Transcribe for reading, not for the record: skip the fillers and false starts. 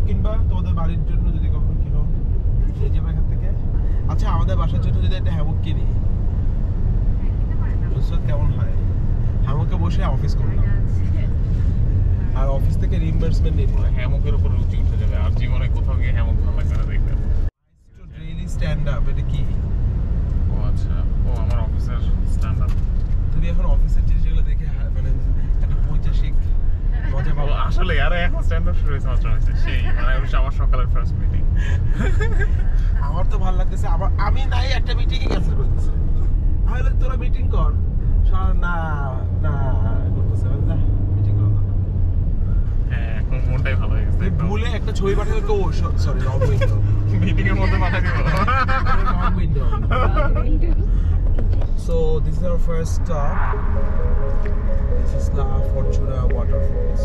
কিনবা তোমাদের বাড়ির জন্য যদি কখনো কিনো নিয়ে যাবে এখান থেকে। আচ্ছা আমাদের বাসার জন্য যদি একটা হ্যামক কিনি বুঝছো কেমন হয়? হ্যামকে বসে অফিস করলাম আর অফিস থেকে রিইম্বার্সমেন্ট নিব। হ্যামকের উপর রুচি উঠে যাবে, আর জীবনে কোথাও গিয়ে হ্যামক ভালো লাগবে না দেখবে। টু রিয়েলি স্ট্যান্ড আপ, এটা কি? ও আচ্ছা, ও আমার অফিসের স্ট্যান্ড আপ। তুমি এখন অফিসের জিনিসগুলো দেখে মানে একটা ঐতিহাসিক মজা পাবো। আসলে আরে এখন স্ট্যান্ড আপ শুরু হয়েছে মাত্র, হয়েছে সেই মানে আমার সকালের ফার্স্ট মিটিং। আমার তো ভালো লাগতেছে, আবার আমি নাই একটা মিটিং ক্যান্সেল করতেছে। তাহলে তোরা মিটিং কর। না না করতেছে না, মিটিং করো না। হ্যাঁ এখন মনটাই ভালো হয়ে গেছে। তুই ভুলে একটা ছবি পাঠালে তো সরি রং উইন্ডো, মিটিং এর মধ্যে পাঠিয়ে দিব। রং window. So this is our first stop. This is La Fortuna Waterfalls.